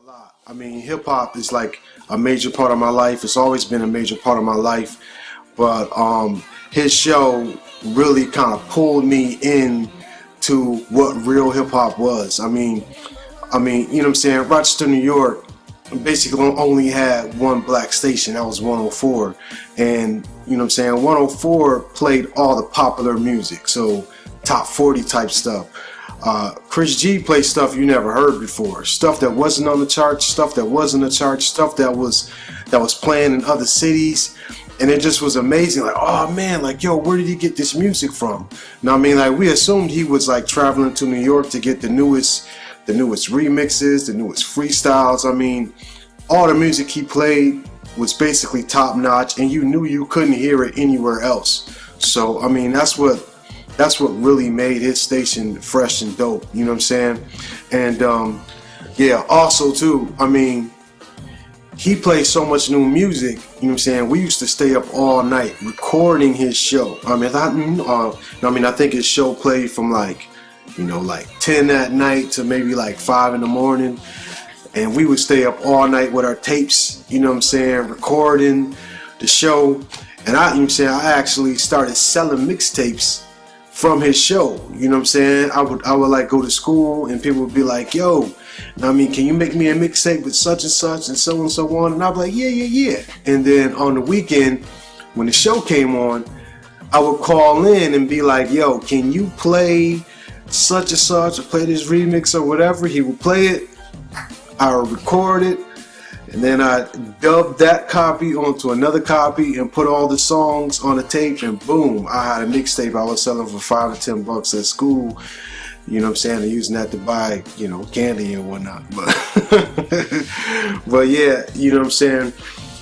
A lot. I mean, hip hop is like a major part of my life. It's always been a major part of my life. But his show really kind of pulled me in to what real hip hop was. You know what I'm saying? Rochester, New York, basically only had one black station. That was 104. And you know what I'm saying? 104 played all the popular music, so top 40 type stuff. Chris G played stuff you never heard before, stuff that wasn't on the charts, stuff that wasn't on the charts, stuff that was playing in other cities, and it just was amazing. Like, oh man, like, yo, where did he get this music from? Now, I mean, like, we assumed he was like traveling to New York to get the newest remixes, the newest freestyles. I mean, all the music he played was basically top notch, and you knew you couldn't hear it anywhere else. So, I mean, that's what really made his station fresh and dope, you know what I'm saying? And yeah, also too, I mean, he plays so much new music, you know what I'm saying? We used to stay up all night recording his show. I think his show played from like 10 at night to maybe like 5 in the morning. And we would stay up all night with our tapes, you know what I'm saying, recording the show. And I actually started selling mixtapes from his show, you know what I'm saying? I would like go to school and people would be like, yo, can you make me a mixtape with such and such and so on? And I'd be like, yeah. And then on the weekend, when the show came on, I would call in and be like, yo, can you play such and such or play this remix or whatever? He would play it, I would record it, and then I dubbed that copy onto another copy and put all the songs on a tape, and boom, I had a mixtape I was selling for $5 or $10 at school. You know what I'm saying? And using that to buy, candy and whatnot. But yeah, you know what I'm saying?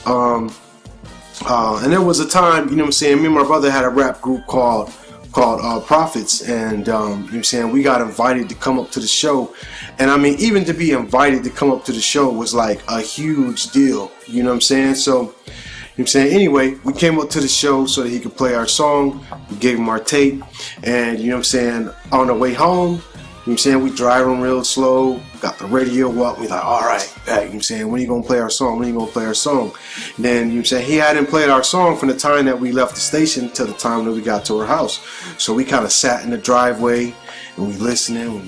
And there was a time, you know what I'm saying, me and my brother had a rap group called Profits, and you know what I'm saying, we got invited to come up to the show. And I mean, even to be invited to come up to the show was like a huge deal, you know what I'm saying? So, you know what I'm saying, anyway, we came up to the show so that he could play our song. We gave him our tape, and you know what I'm saying, on the way home, you know what I'm saying, we driving real slow, got the radio up, we like, all right, you know what I'm saying, when are you gonna play our song? And then, you know what I'm saying, he hadn't played our song from the time that we left the station to the time that we got to our house. So we kind of sat in the driveway and we listening.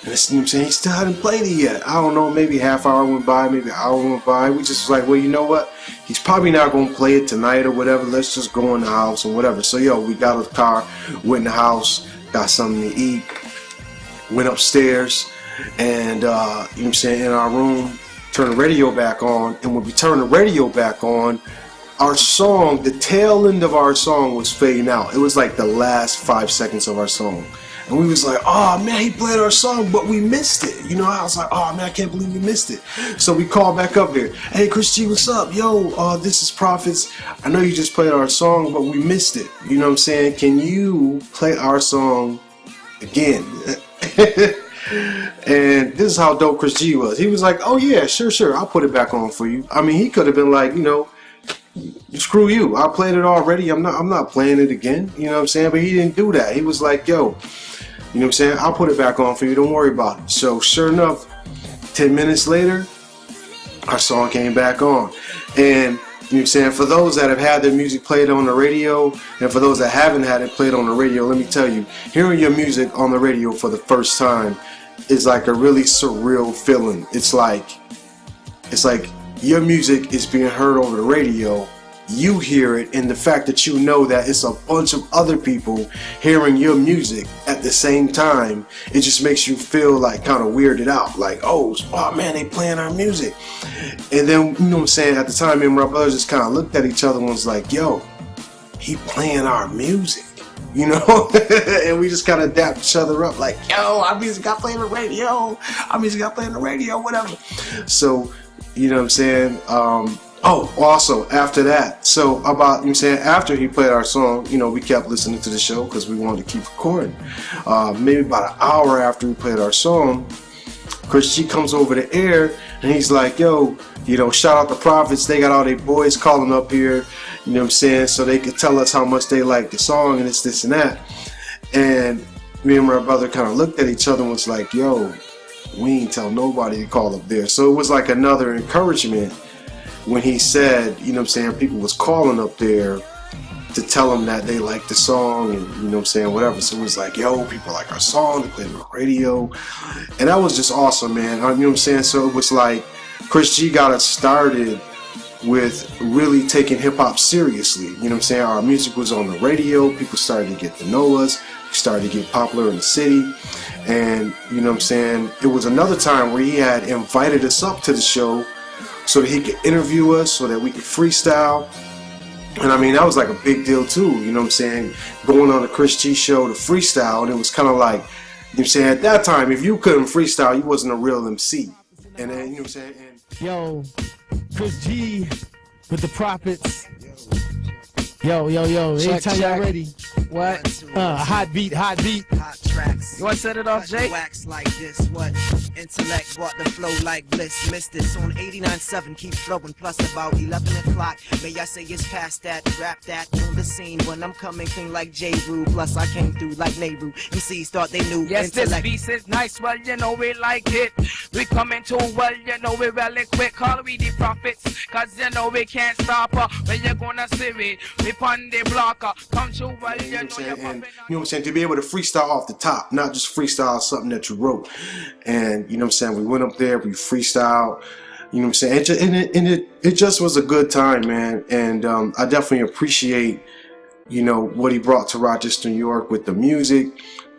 And it's, you know what I'm saying, he still hadn't played it yet. I don't know, maybe a half hour went by, maybe an hour went by. We just was like, well, you know what? He's probably not gonna play it tonight or whatever. Let's just go in the house and whatever. So yo, we got out of the car, went in the house, got something to eat, went upstairs, and you know what I'm saying, in our room, turned the radio back on. And when we turned the radio back on, our song, the tail end of our song was fading out. It was like the last 5 seconds of our song. And we was like, oh man, he played our song, but we missed it. You know, I was like, oh man, I can't believe we missed it. So we called back up here. Hey, Chris G, what's up? Yo, this is Profits. I know you just played our song, but we missed it. You know what I'm saying? Can you play our song again? And this is how dope Chris G was. He was like, oh yeah, sure, I'll put it back on for you. I mean, he could have been like, screw you, I played it already, I'm not playing it again, you know what I'm saying? But he didn't do that. He was like, yo, you know what I'm saying, I'll put it back on for you, don't worry about it. So sure enough, 10 minutes later, our song came back on. And you know what I'm saying, for those that have had their music played on the radio, and for those that haven't had it played on the radio, let me tell you, hearing your music on the radio for the first time is like a really surreal feeling. It's like your music is being heard over the radio, you hear it, and the fact that you know that it's a bunch of other people hearing your music at the same time, it just makes you feel like kind of weirded out, like, oh man, they playing our music. And then, you know what I'm saying, at the time, me and my brothers just kind of looked at each other and was like, yo, he playing our music, you know? And we just kind of dapped each other up like, yo, our music got played on the radio, whatever. So, you know what I'm saying, also after that, so about, you know what I'm saying, after he played our song, we kept listening to the show because we wanted to keep recording. Maybe about an hour after we played our song, Chris G comes over the air and he's like, yo, shout out the Profits, they got all their boys calling up here, you know what I'm saying, so they could tell us how much they like the song and this and that. And me and my brother kind of looked at each other and was like, yo, We ain't tell nobody to call up there. So it was like another encouragement when he said, you know what I'm saying, people was calling up there to tell him that they liked the song and, you know what I'm saying, whatever. So it was like, yo, people like our song, they play it on the radio. And that was just awesome, man. You know what I'm saying? So it was like Chris G got us started with really taking hip-hop seriously. You know what I'm saying? Our music was on the radio. People started to get to know us. We started to get popular in the city. And, you know what I'm saying, it was another time where he had invited us up to the show so that he could interview us, so that we could freestyle. And I mean, that was like a big deal too, you know what I'm saying? Going on the Chris G show to freestyle, and it was kind of like, you know what I'm saying, at that time, if you couldn't freestyle, you wasn't a real MC. And then, you know what I'm saying? Yo, Chris G with the Profits. Yo, anytime y'all ready. What? Hot beat. Hot tracks. You want to set it off, Jay? Wax like this, what? Intellect brought the flow like bliss. Missed this on 89.7, keep flowing. Plus about 11 o'clock. May I say it's past that, rap that on the scene when I'm coming clean like J. Rue. Plus I came through like Nehru. MCs thought they knew. Yes, intellect. This beat is nice, well, you know we like it. We coming too well, you know we really quick. Call we the Prophets, cause you know we can't stop her. When you gonna see it, we pon the blocker. Come too well, you know you're popping. And, you know what I'm saying, to be able to freestyle off the top, not just freestyle something that you wrote. And you know what I'm saying, we went up there, we freestyled, you know what I'm saying, it just was a good time, man. And I definitely appreciate, you know, what he brought to Rochester, New York with the music,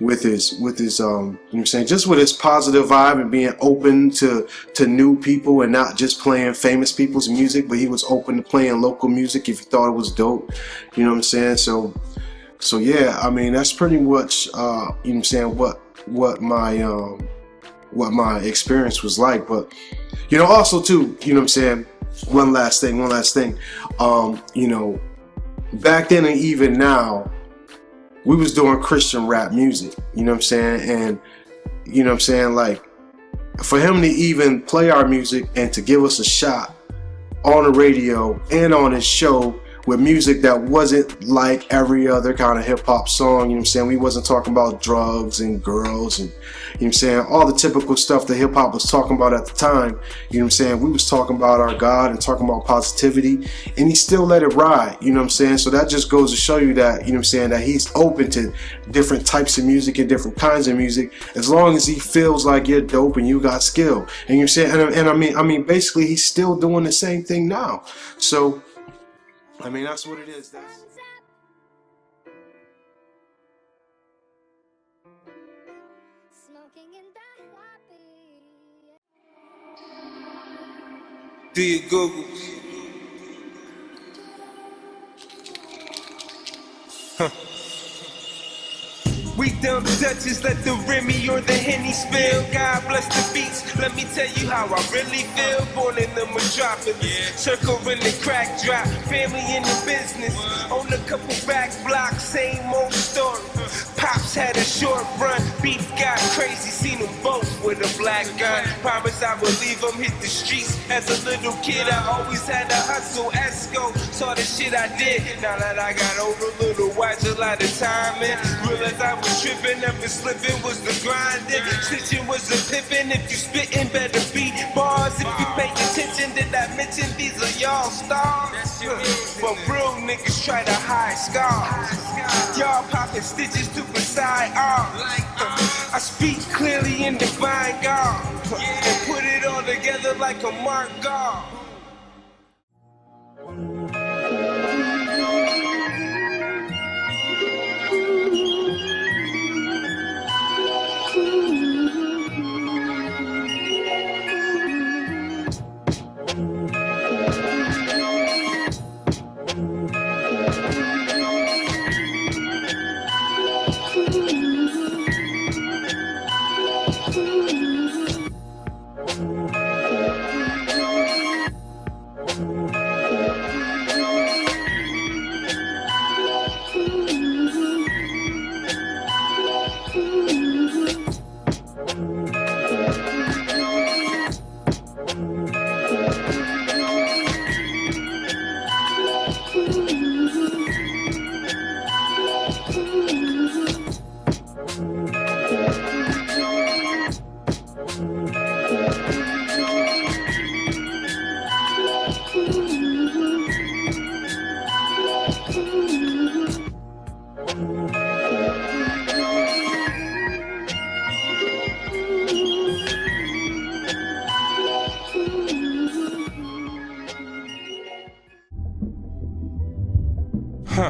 with his you know what I'm saying, just with his positive vibe and being open to new people and not just playing famous people's music, but he was open to playing local music if he thought it was dope, you know what I'm saying. So yeah, I mean, that's pretty much you know what I'm saying, what my experience was like. But you know, also too, you know what I'm saying, one last thing, you know, back then and even now, we was doing Christian rap music, you know what I'm saying, and you know what I'm saying, like, for him to even play our music and to give us a shot on the radio and on his show with music that wasn't like every other kind of hip-hop song, you know what I'm saying, we wasn't talking about drugs and girls and, you know what I'm saying, all the typical stuff that hip-hop was talking about at the time, you know what I'm saying, we was talking about our God and talking about positivity, and he still let it ride, you know what I'm saying. So that just goes to show you that, you know what I'm saying, that he's open to different types of music and different kinds of music, as long as he feels like you're dope and you got skill, and you're saying, and I mean, basically he's still doing the same thing now. So I mean, that's what it is. Do your Googles. We dumb Dutchess, let the Remy or the Henny spill. God bless the beats, let me tell you how I really feel. Born in the metropolis, circle in the crack drop. Family in the business, on a couple back blocks, same old story. Pops had a short run, beef got crazy, seen them both with a black gun. Promise I would leave them, hit the streets. As a little kid, I always had to hustle, Esco, saw the shit I did. Now that I got older, little watch a lot of time in. Realized I was tripping, never slipping was the grinding. Snitching was a pippin', if you spittin', better beat bars. If you pay attention, did I mention these are y'all stars? But real niggas try to hide scars. Y'all poppin' stitches to beside arms. I speak clearly in divine God, and put it all together like a mark God.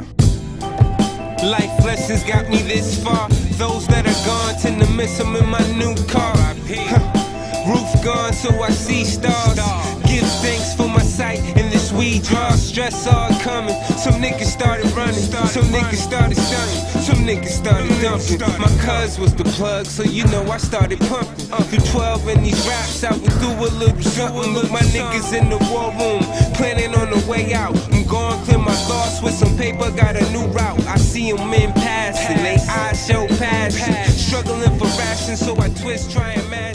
Life lessons got me this far. Those that are gone tend to miss them in my new car. Roof gone, so I see stars. Give thanks for my sight in this weed draw. Stress all coming. Some niggas started running. Some niggas started stunning. Some niggas started dumping. My cuz was the plug, so you know I started pumping. Through 12 in these raps, I would do a little something. Look, my niggas in the war room, planning on the way out. I'm going clear my thoughts with some paper, got a new route. I see them in passing, they eyes show passion. Struggling for ration, so I twist, try and match.